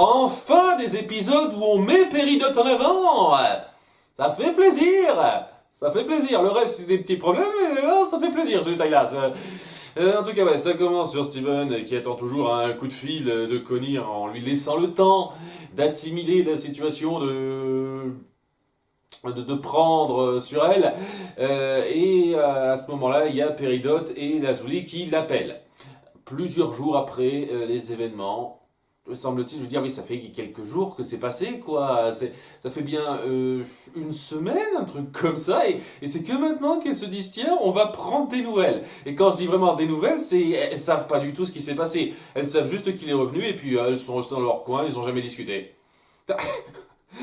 Enfin des épisodes où on met Péridot en avant. Ça fait plaisir. Ça fait plaisir. Le reste, c'est des petits problèmes, mais là, ça fait plaisir, ce détail-là. En tout cas, ouais, ça commence sur Steven qui attend toujours un coup de fil de Connie en lui laissant le temps d'assimiler la situation, de prendre sur elle. À ce moment-là, il y a Péridot et Lazuli qui l'appellent. Plusieurs jours après les événements, me semble-t-il, je veux dire, oui, ça fait quelques jours que c'est passé, quoi. Ça fait bien une semaine, un truc comme ça, et c'est que maintenant qu'elles se disent, tiens, on va prendre des nouvelles. Et quand je dis vraiment des nouvelles, elles savent pas du tout ce qui s'est passé. Elles savent juste qu'il est revenu, et puis elles sont restées dans leur coin, ils ont jamais discuté.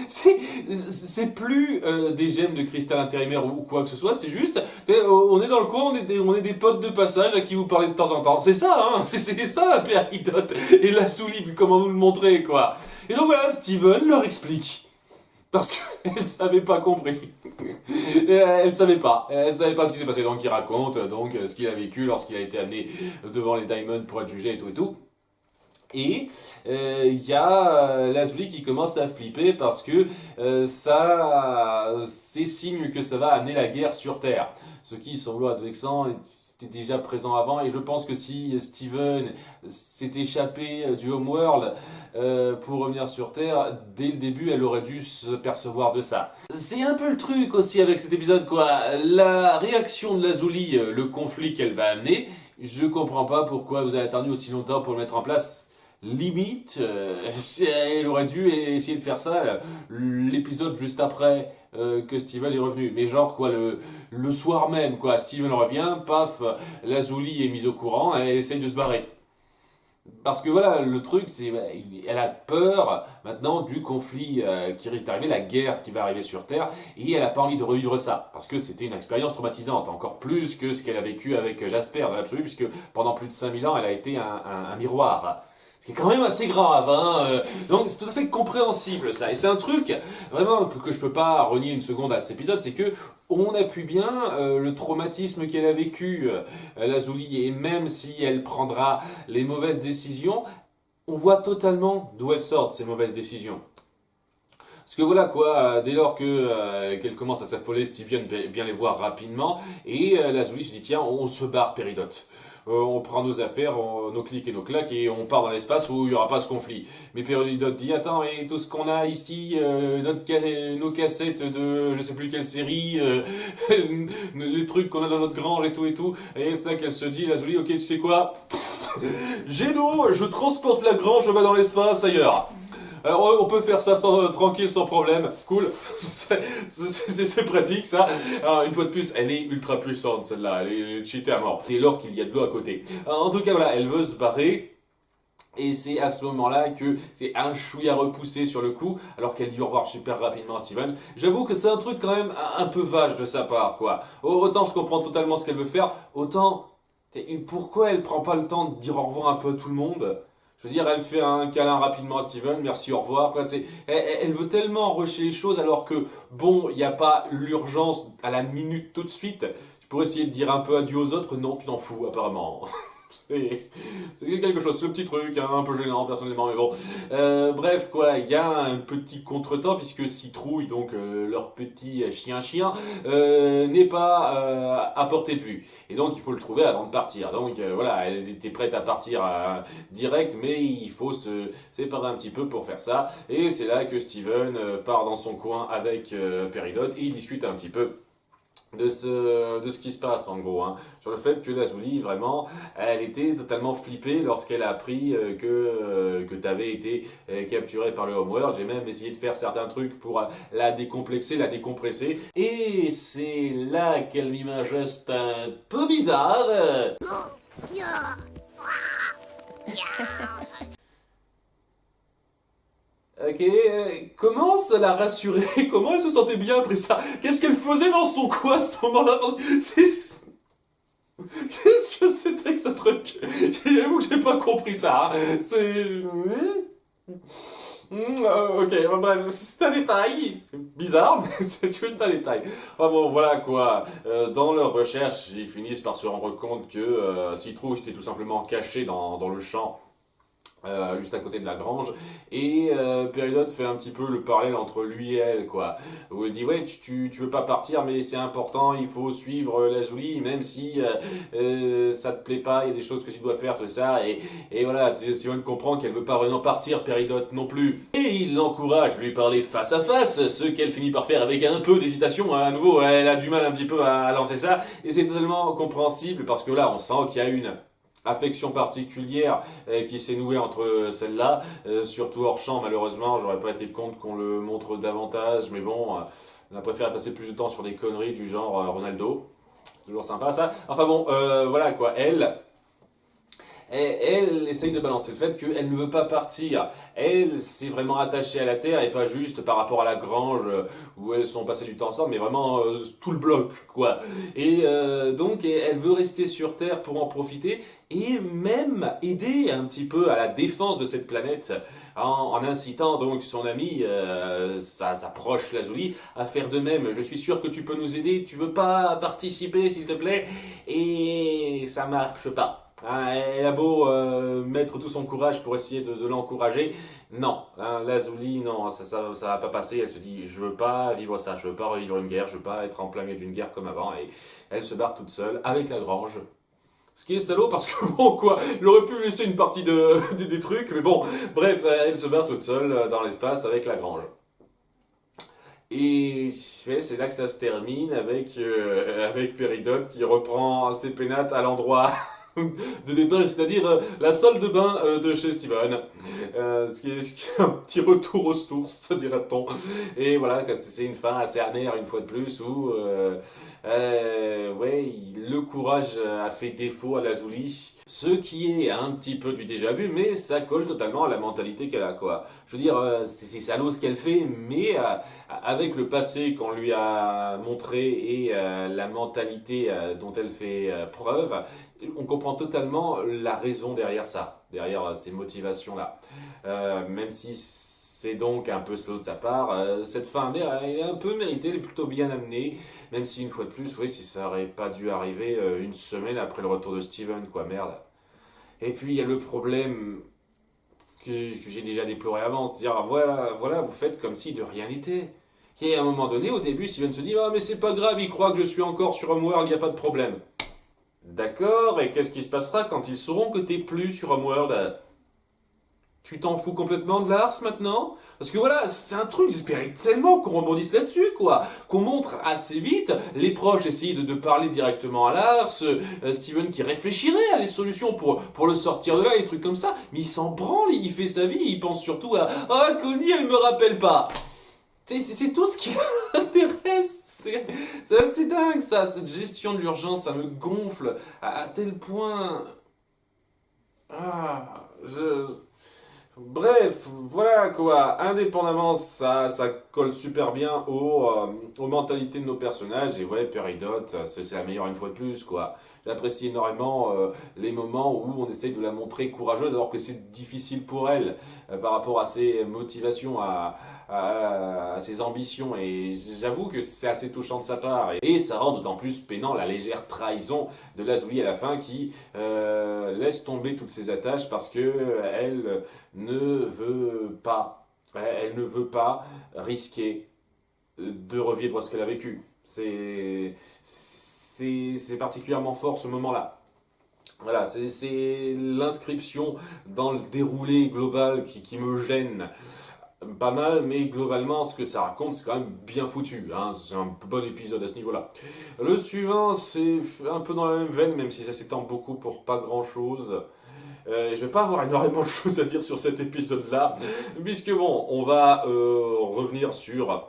C'est plus des gemmes de cristal intérimaire ou quoi que ce soit, c'est juste, on est dans le coin, on est des potes de passage à qui vous parlez de temps en temps. C'est ça, hein, c'est ça la Péridot et la Souli, vu comment nous le montrer, quoi. Et donc voilà, Steven leur explique. Parce qu'elle savait pas compris. Elle savait pas ce qui s'est passé. Donc il raconte ce qu'il a vécu lorsqu'il a été amené devant les Diamonds pour être jugé et tout et tout. Et il y a Lazuli qui commence à flipper parce que c'est signe que ça va amener la guerre sur Terre. Ce qui semble être vexant était déjà présent avant, et je pense que si Steven s'est échappé du Homeworld pour revenir sur Terre, dès le début elle aurait dû se percevoir de ça. C'est un peu le truc aussi avec cet épisode, quoi. La réaction de Lazuli, le conflit qu'elle va amener, je comprends pas pourquoi vous avez attendu aussi longtemps pour le mettre en place. Limite, elle aurait dû essayer de faire ça l'épisode juste après que Steven est revenu. Mais genre quoi, le soir même, quoi, Steven revient, paf, Lazuli est mise au courant, elle essaye de se barrer. Parce que voilà, le truc, c'est elle a peur maintenant du conflit qui risque d'arriver, la guerre qui va arriver sur Terre, et elle a pas envie de revivre ça. Parce que c'était une expérience traumatisante, encore plus que ce qu'elle a vécu avec Jasper dans l'absolu, puisque pendant plus de 5000 ans, elle a été un miroir. Ce qui est quand même assez grave, hein. Donc c'est tout à fait compréhensible, ça. Et c'est un truc vraiment que je peux pas renier une seconde à cet épisode, c'est que on appuie bien le traumatisme qu'elle a vécu, Lazuli, et même si elle prendra les mauvaises décisions, on voit totalement d'où elles sortent ces mauvaises décisions. Parce que voilà quoi, dès lors qu'elle commence à s'affoler, Steven vient les voir rapidement, et Lazuli se dit, tiens, on se barre, Péridot. On prend nos affaires, nos clics et nos claques, et on part dans l'espace où il n'y aura pas ce conflit. Mais Péridot dit, attends, et tout ce qu'on a ici, nos cassettes de je sais plus quelle série, les trucs qu'on a dans notre grange et tout, et c'est là qu'elle se dit, Lazuli, ok, tu sais quoi, j'ai d'eau, je transporte la grange, je vais dans l'espace ailleurs. Alors on peut faire ça tranquille, sans problème, cool, c'est pratique ça. Alors une fois de plus, elle est ultra puissante celle-là, elle est cheatée à mort. C'est lors qu'il y a de l'eau à côté. Alors, en tout cas voilà, elle veut se barrer. Et c'est à ce moment-là que c'est un chouïa repoussé sur le coup, alors qu'elle dit au revoir super rapidement à Steven. J'avoue que c'est un truc quand même un peu vache de sa part, quoi. Autant je comprends totalement ce qu'elle veut faire, autant pourquoi elle prend pas le temps de dire au revoir un peu à tout le monde? Je veux dire, elle fait un câlin rapidement à Steven, merci, au revoir. Quoi, elle veut tellement rusher les choses alors que, bon, il n'y a pas l'urgence à la minute tout de suite. Tu pourrais essayer de dire un peu adieu aux autres, non, tu t'en fous apparemment. C'est quelque chose, c'est le petit truc, hein, un peu gênant personnellement, mais bon. Bref, quoi, il y a un petit contretemps puisque Citrouille, donc leur petit chien, n'est pas à portée de vue. Et donc il faut le trouver avant de partir. Donc voilà, elle était prête à partir direct, mais il faut se séparer un petit peu pour faire ça. Et c'est là que Steven part dans son coin avec Péridot et il discute un petit peu de ce qui se passe en gros, hein, sur le fait que Lazuli vraiment elle était totalement flippée lorsqu'elle a appris que tu avais été capturé par le Homeworld. J'ai même essayé de faire certains trucs pour la décomplexer, la décompresser, et c'est là qu'elle mit un geste un peu bizarre. Ok, comment ça l'a rassurée? Comment elle se sentait bien après ça? Qu'est-ce qu'elle faisait dans son coin à ce moment-là? Qu'est-ce que c'était que ce truc? J'avoue que j'ai pas compris ça, hein. Ok, bref, c'est un détail bizarre, mais c'est juste un détail. Enfin bon, voilà quoi. Dans leurs recherches, ils finissent par se rendre compte que Citrouille était tout simplement caché dans le champ juste à côté de la grange, et Peridot fait un petit peu le parallèle entre lui et elle, quoi, où il dit ouais, tu veux pas partir, mais c'est important, il faut suivre Lazuli, même si ça te plaît pas, il y a des choses que tu dois faire, tout ça, et voilà, Simone comprend qu'elle veut pas vraiment partir, Peridot non plus, et il l'encourage à lui parler face à face, ce qu'elle finit par faire avec un peu d'hésitation, hein, à nouveau, elle a du mal un petit peu à lancer ça, et c'est totalement compréhensible, parce que là, on sent qu'il y a une affection particulière qui s'est nouée entre celles-là, surtout hors champ malheureusement, j'aurais pas été contre qu'on le montre davantage, mais bon, on a préféré passer plus de temps sur des conneries du genre Ronaldo, c'est toujours sympa ça, enfin bon, voilà quoi, elle essaye de balancer le fait qu'elle ne veut pas partir. Elle s'est vraiment attachée à la terre et pas juste par rapport à la grange où elles sont passées du temps ensemble, mais vraiment tout le bloc, quoi. Et donc, elle veut rester sur Terre pour en profiter et même aider un petit peu à la défense de cette planète en incitant donc son ami, sa proche Lazuli, à faire de même. Je suis sûr que tu peux nous aider, tu veux pas participer s'il te plaît? Et ça marche pas. Hein, elle a beau mettre tout son courage pour essayer de l'encourager, non, hein, Lazuli, non, ça va pas passer. Elle se dit, je veux pas vivre ça, je veux pas revivre une guerre, je veux pas être en plein milieu d'une guerre comme avant, et elle se barre toute seule avec la grange. Ce qui est salaud parce que bon quoi, il aurait pu laisser une partie des trucs, mais bon, bref, elle se barre toute seule dans l'espace avec la grange. Et c'est là que ça se termine avec Peridot qui reprend ses pénates à l'endroit de départ, c'est-à-dire la salle de bain de chez Steven. Ce qui est un petit retour aux sources, dira-t-on. Et voilà, c'est une fin assez amère une fois de plus où ouais, le courage a fait défaut à Lazuli. Ce qui est un petit peu du déjà vu, mais ça colle totalement à la mentalité qu'elle a, quoi. Je veux dire, c'est salaud ce qu'elle fait, mais avec le passé qu'on lui a montré et la mentalité dont elle fait preuve, on comprend totalement la raison derrière ça, derrière ces motivations-là. Même si c'est donc un peu slow de sa part, cette fin, elle est un peu méritée, elle est plutôt bien amenée, même si une fois de plus, oui, si ça aurait pas dû arriver une semaine après le retour de Steven, quoi, merde. Et puis il y a le problème que j'ai déjà déploré avant, se dire voilà, voilà, vous faites comme si de rien n'était. Et à un moment donné, au début, Steven se dit ah mais c'est pas grave, il croit que je suis encore sur Homeworld, il n'y a pas de problème. D'accord, et qu'est-ce qui se passera quand ils sauront que t'es plus sur Homeworld? Tu t'en fous complètement de Lars maintenant? Parce que voilà, c'est un truc, j'espérais tellement qu'on rebondisse là-dessus, quoi. Qu'on montre assez vite, les proches essayent de parler directement à Lars, Steven qui réfléchirait à des solutions pour le sortir de là, des trucs comme ça, mais il s'en branle, il fait sa vie, il pense surtout à ah, Connie, elle me rappelle pas. C'est tout ce qui m'intéresse. C'est assez dingue ça, cette gestion de l'urgence, ça me gonfle à tel point. Ah, Bref, voilà quoi. Indépendamment, ça colle super bien aux mentalités de nos personnages. Et ouais, Peridot, c'est la meilleure une fois de plus quoi. J'apprécie énormément les moments où on essaye de la montrer courageuse alors que c'est difficile pour elle par rapport à ses motivations, à ses ambitions. Et j'avoue que c'est assez touchant de sa part. Et ça rend d'autant plus peinant la légère trahison de Lazuli à la fin qui laisse tomber toutes ses attaches parce que elle ne veut pas, elle ne veut pas risquer de revivre ce qu'elle a vécu. C'est particulièrement fort ce moment-là. Voilà, c'est l'inscription dans le déroulé global qui me gêne pas mal, mais globalement, ce que ça raconte, c'est quand même bien foutu. Hein. C'est un bon épisode à ce niveau-là. Le suivant, c'est un peu dans la même veine, même si ça s'étend beaucoup pour pas grand-chose. Je vais pas avoir énormément de choses à dire sur cet épisode-là, puisque bon, on va revenir sur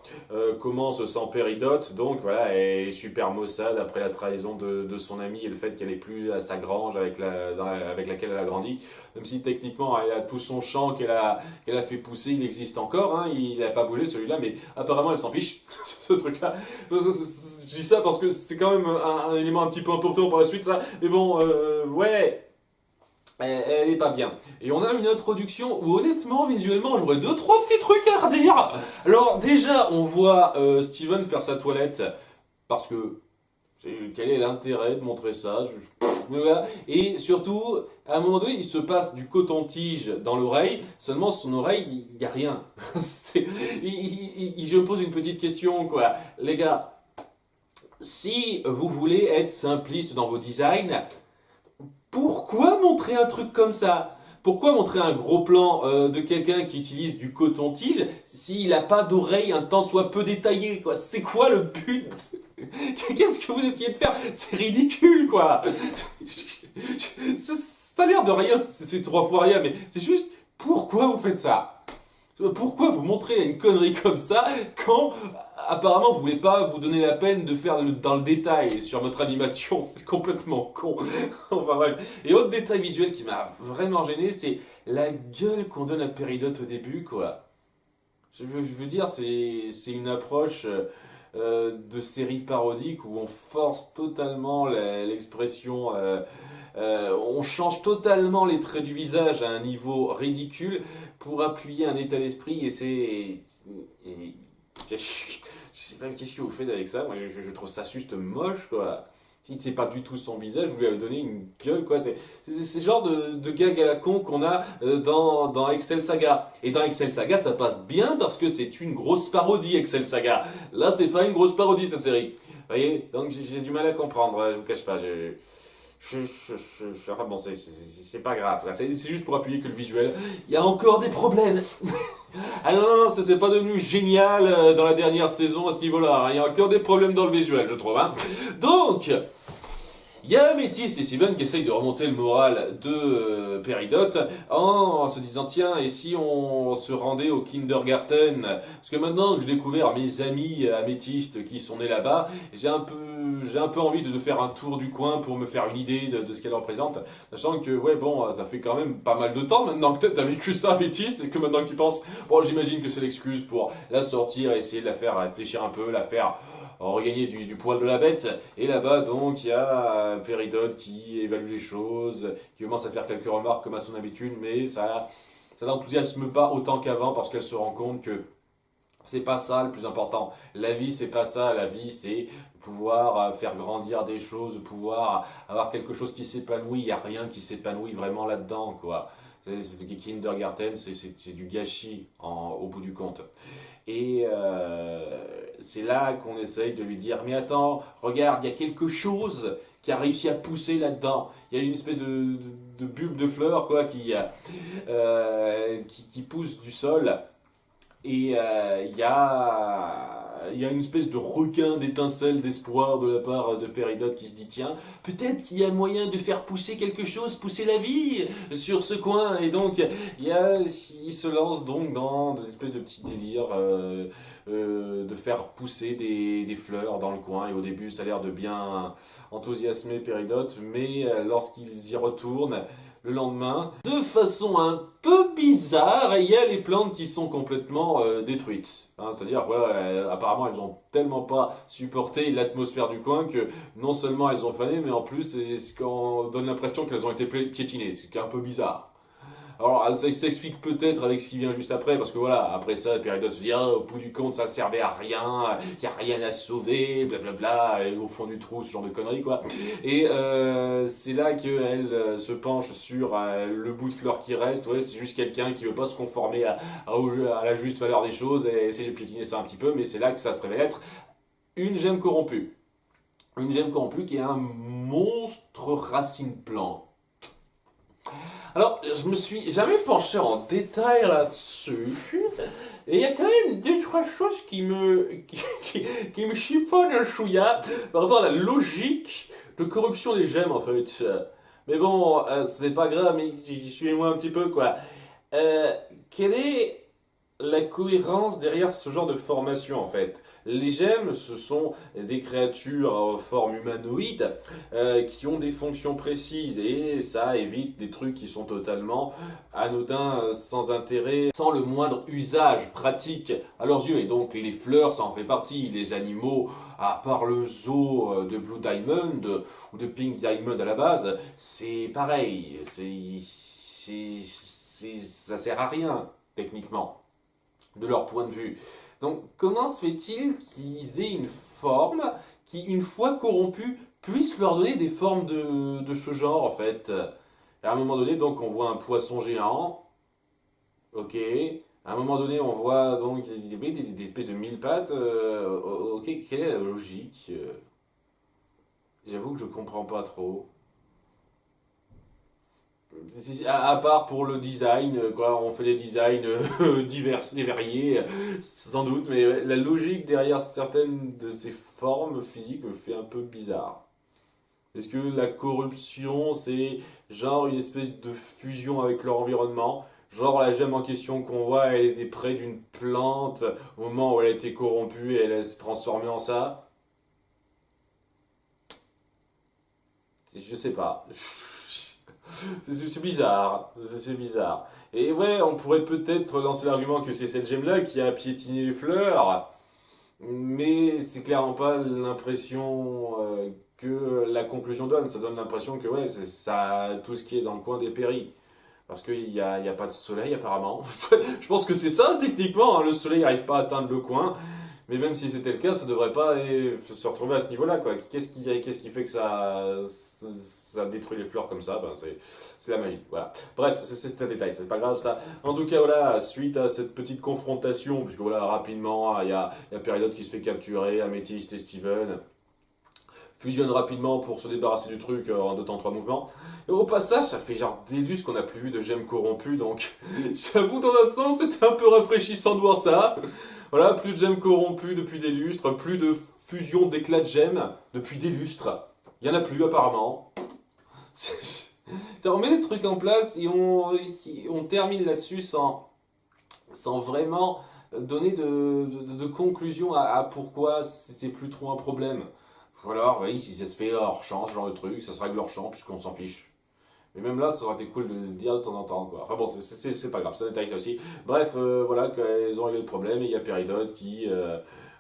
comment se sent Peridot. Donc voilà, elle est super maussade après la trahison de son amie et le fait qu'elle est plus à sa grange avec laquelle elle a grandi. Même si techniquement elle a tout son champ qu'elle a fait pousser, il existe encore, hein, il n'a pas bougé celui-là, mais apparemment elle s'en fiche, ce truc-là. Je dis ça parce que c'est quand même un élément un petit peu important pour la suite, ça. Mais bon, ouais. Elle est pas bien. Et on a une introduction où honnêtement, visuellement, j'aurais deux, trois petits trucs à redire. Alors déjà, on voit Steven faire sa toilette parce que Quel est l'intérêt de montrer ça? Mais voilà. Et surtout, à un moment donné, il se passe du coton-tige dans l'oreille, seulement son oreille, il n'y a rien. Je me pose une petite question, quoi. Les gars, si vous voulez être simpliste dans vos designs, pourquoi montrer un truc comme ça? Pourquoi montrer un gros plan de quelqu'un qui utilise du coton-tige s'il n'a pas d'oreille un tant soit peu détaillée, quoi? C'est quoi le but? Qu'est-ce que vous essayez de faire? C'est ridicule, quoi! Ça a l'air de rien, c'est trois fois rien, mais c'est juste pourquoi vous faites ça? Pourquoi vous montrez une connerie comme ça quand apparemment vous voulez pas vous donner la peine de faire dans le détail sur votre animation? C'est complètement con. Enfin bref. Et autre détail visuel qui m'a vraiment gêné, c'est la gueule qu'on donne à Péridot au début, quoi. Je veux dire, c'est une approche de série parodique où on force totalement l'expression, on change totalement les traits du visage à un niveau ridicule pour appuyer un état d'esprit et c'est... Je sais pas qu'est-ce que vous faites avec ça, moi je trouve ça juste moche, quoi. Si c'est pas du tout son visage, vous lui avez donné une gueule, quoi. C'est le genre de gag à la con qu'on a dans Excel Saga. Et dans Excel Saga, ça passe bien parce que c'est une grosse parodie, Excel Saga. Là, c'est pas une grosse parodie, cette série. Vous voyez? Donc j'ai du mal à comprendre, je vous cache pas. Enfin bon, c'est pas grave. C'est juste pour appuyer que le visuel, il y a encore des problèmes. Ah non, non, non, ça c'est pas devenu génial dans la dernière saison à ce niveau-là. Il y a encore des problèmes dans le visuel, je trouve. Hein. Donc, il y a Améthyste et Steven qui essayent de remonter le moral de Péridot en se disant tiens, et si on se rendait au kindergarten? Parce que maintenant que j'ai découvert mes amis améthystes qui sont nés là-bas, j'ai un peu envie de faire un tour du coin pour me faire une idée de ce qu'elle représente. Sachant que, ouais, bon, ça fait quand même pas mal de temps maintenant que t'as vécu ça, améthyste, et que maintenant que tu penses, bon, j'imagine que c'est l'excuse pour la sortir, essayer de la faire réfléchir un peu, la faire regagner du poil de la bête. Et là-bas, donc, il y a Péridot qui évalue les choses, qui commence à faire quelques remarques comme à son habitude, mais ça l'enthousiasme pas autant qu'avant parce qu'elle se rend compte que c'est pas ça le plus important. La vie, c'est pas ça. La vie, c'est pouvoir faire grandir des choses, pouvoir avoir quelque chose qui s'épanouit. Il n'y a rien qui s'épanouit vraiment là-dedans, quoi. C'est du kindergarten, c'est du gâchis au bout du compte. Et c'est là qu'on essaye de lui dire, mais attends, regarde, il y a quelque chose qui a réussi à pousser là-dedans. Il y a une espèce de bulbe de fleurs, quoi, qui pousse du sol. Et il y a une espèce de requin d'étincelles d'espoir de la part de Péridot qui se dit tiens, peut-être qu'il y a moyen de faire pousser quelque chose, pousser la vie sur ce coin. Et donc, il se lance donc dans des espèces de petits délires de faire pousser des fleurs dans le coin. Et au début, ça a l'air de bien enthousiasmer Péridot, mais lorsqu'ils y retournent, le lendemain, de façon un peu bizarre, il y a les plantes qui sont complètement détruites. Hein, c'est-à-dire, voilà, apparemment, elles ont tellement pas supporté l'atmosphère du coin que non seulement elles ont fané, mais en plus, c'est qu'on donne l'impression qu'elles ont été piétinées, ce qui est un peu bizarre. Alors, ça s'explique peut-être avec ce qui vient juste après, parce que voilà, après ça, Péridot se dit, ah, au bout du compte, ça servait à rien, il n'y a rien à sauver, blablabla, et au fond du trou, ce genre de conneries, quoi. Et c'est là qu'elle se penche sur le bout de fleur qui reste, ouais, c'est juste quelqu'un qui veut pas se conformer à la juste valeur des choses, et essayer de piétiner ça un petit peu, mais c'est là que ça se révèle être une gemme corrompue. Une gemme corrompue qui est un monstre racine plante. Alors, je me suis jamais penché en détail là-dessus. Et il y a quand même deux, trois choses qui me chiffonnent un chouïa par rapport à la logique de corruption des gemmes, en fait. Mais bon, c'est pas grave, mais j'y suis moi un petit peu, quoi. Quelle est la cohérence derrière ce genre de formation en fait? Les gemmes, ce sont des créatures en forme humanoïde qui ont des fonctions précises et ça évite des trucs qui sont totalement anodins, sans intérêt, sans le moindre usage pratique à leurs yeux. Et donc les fleurs, ça en fait partie. Les animaux, à part le zoo de Blue Diamond ou de Pink Diamond à la base, c'est pareil. Ça sert à rien techniquement de leur point de vue. Donc comment se fait-il qu'ils aient une forme qui, une fois corrompus, puissent leur donner des formes de ce genre, en fait. Et à un moment donné, donc, on voit un poisson géant. Ok. À un moment donné, on voit donc des espèces de mille pattes. Ok, quelle est la logique? J'avoue que je comprends pas trop. À part pour le design, quoi, on fait des designs divers et variés, sans doute, mais la logique derrière certaines de ces formes physiques me fait un peu bizarre. Est-ce que la corruption, c'est genre une espèce de fusion avec leur environnement? Genre la gemme en question qu'on voit, elle était près d'une plante au moment où elle a été corrompue et elle s'est transformée en ça? Je sais pas. C'est bizarre. C'est bizarre. Et ouais, on pourrait peut-être lancer l'argument que c'est cette gemme-là qui a piétiné les fleurs. Mais c'est clairement pas l'impression que la conclusion donne. Ça donne l'impression que ouais, c'est ça, tout ce qui est dans le coin des péris. Parce qu'il y a pas de soleil apparemment. Je pense que c'est ça techniquement, hein. Le soleil n'arrive pas à atteindre le coin. Mais même si c'était le cas, ça devrait pas se retrouver à ce niveau-là, quoi. Qu'est-ce qui fait que ça détruit les fleurs comme ça? Ben, c'est la magie, voilà. Bref, c'est un détail, c'est pas grave ça. En tout cas, voilà, suite à cette petite confrontation, puisque voilà, rapidement, il y a Peridot qui se fait capturer, Améthyste et Steven fusionnent rapidement pour se débarrasser du truc en 2 temps 3 mouvements. Et au passage, ça fait genre des lustres qu'on n'a plus vu de gemmes corrompues, donc j'avoue, dans un sens, c'était un peu rafraîchissant de voir ça. Voilà, plus de gemmes corrompues depuis des lustres, plus de fusion d'éclats de gemmes depuis des lustres. Il y en a plus apparemment. On met des trucs en place et on termine là-dessus sans vraiment donner de conclusion à pourquoi c'est plus trop un problème. Voilà, oui, si ça se fait hors champ, ce genre de truc, ça se règle hors champ puisqu'on s'en fiche. Mais même là, ça aurait été cool de le dire de temps en temps, quoi. Enfin bon, c'est pas grave, c'est un détail ça aussi. Bref, voilà, ils ont réglé le problème et il y a Peridot qui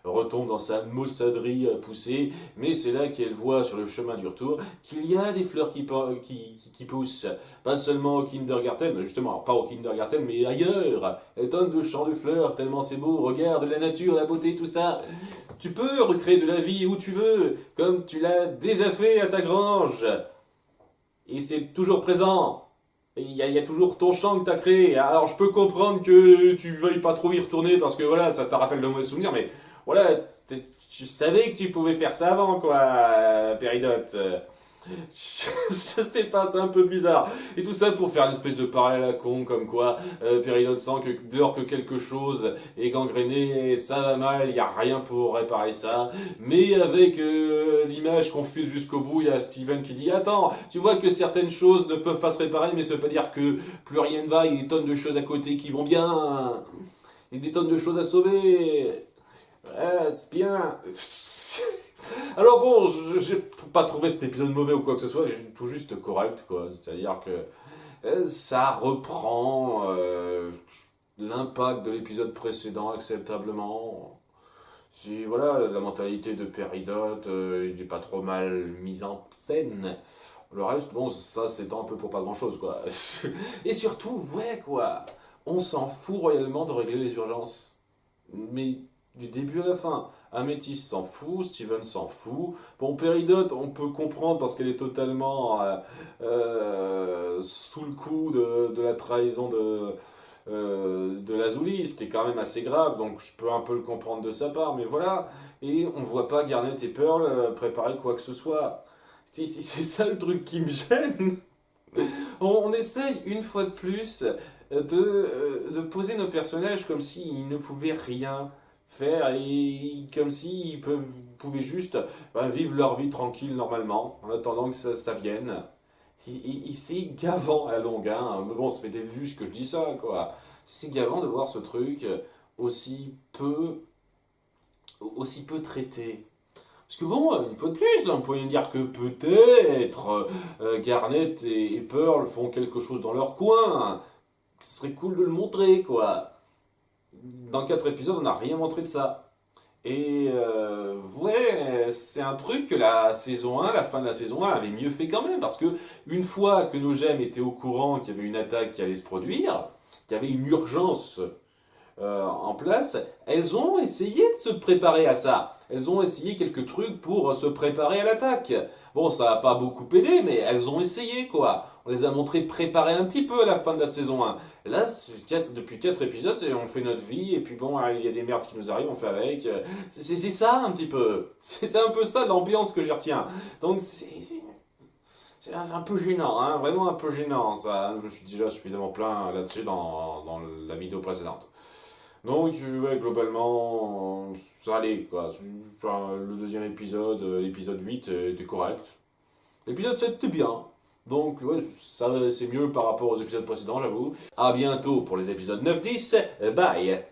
retombe dans sa maussaderie poussée. Mais c'est là qu'elle voit sur le chemin du retour qu'il y a des fleurs qui poussent. Pas seulement au Kindergarten, mais justement, alors pas au Kindergarten, mais ailleurs. Elles tonnes de champs de fleurs, tellement c'est beau. Regarde la nature, la beauté, tout ça. Tu peux recréer de la vie où tu veux, comme tu l'as déjà fait à ta grange. Et c'est toujours présent. Il y a toujours ton champ que tu as créé. Alors je peux comprendre que tu veuilles pas trop y retourner parce que voilà, ça te rappelle de mauvais souvenirs, mais voilà, tu savais que tu pouvais faire ça avant, quoi, Péridote. Je sais pas, c'est un peu bizarre. Et tout ça pour faire une espèce de parallèle à con, comme quoi Péridote sent que dès lors que quelque chose est gangréné, ça va mal, il n'y a rien pour réparer ça. Mais avec l'image qu'on file jusqu'au bout, il y a Steven qui dit attends, tu vois que certaines choses ne peuvent pas se réparer, mais ça veut pas dire que plus rien ne va, il y a des tonnes de choses à côté qui vont bien. Il y a des tonnes de choses à sauver. Ouais, c'est bien. Alors bon, j'ai pas trouvé cet épisode mauvais ou quoi que ce soit, j'ai tout juste correct, quoi. C'est-à-dire que ça reprend l'impact de l'épisode précédent acceptablement. Voilà, la mentalité de Peridot, il n'est pas trop mal mise en scène. Le reste, bon, ça s'étend un peu pour pas grand-chose, quoi. Et surtout, ouais, quoi, on s'en fout royalement de régler les urgences. Mais du début à la fin. Améthyste s'en fout, Steven s'en fout. Bon, Peridot, on peut comprendre parce qu'elle est totalement sous le coup de la trahison de Lazuli, ce qui est quand même assez grave, donc je peux un peu le comprendre de sa part, mais voilà. Et on voit pas Garnet et Pearl préparer quoi que ce soit. C'est ça le truc qui me gêne. On essaye une fois de plus de poser nos personnages comme s'ils ne pouvaient rien faire et comme s'ils pouvaient juste vivre leur vie tranquille normalement en attendant que ça vienne. C'est gavant à la longue, hein. Mais bon, ça fait des vues que je dis ça, quoi. C'est gavant de voir ce truc aussi peu, aussi peu traité. Parce que bon, une fois de plus, là, on pourrait me dire que peut-être Garnet et Pearl font quelque chose dans leur coin. Ce serait cool de le montrer, quoi. Dans 4 épisodes, on n'a rien montré de ça. Et ouais, c'est un truc que la saison 1, la fin de la saison 1 avait mieux fait quand même. Parce que une fois que nos gemmes étaient au courant qu'il y avait une attaque qui allait se produire, qu'il y avait une urgence en place, elles ont essayé de se préparer à ça. Elles ont essayé quelques trucs pour se préparer à l'attaque. Bon, ça n'a pas beaucoup aidé, mais elles ont essayé, quoi. On les a montrées préparées un petit peu à la fin de la saison 1. Là, depuis 4 épisodes, on fait notre vie, et puis bon, il y a des merdes qui nous arrivent, on fait avec. C'est ça, un petit peu. C'est un peu ça l'ambiance que je retiens. Donc, c'est un peu gênant, hein, vraiment un peu gênant, ça. Je me suis déjà suffisamment plaint là-dessus dans la vidéo précédente. Donc, ouais, globalement, ça allait, quoi. Enfin, le deuxième épisode, l'épisode 8, était correct. L'épisode 7 était bien. Donc, ouais, ça c'est mieux par rapport aux épisodes précédents, j'avoue. À bientôt pour les épisodes 9-10. Bye!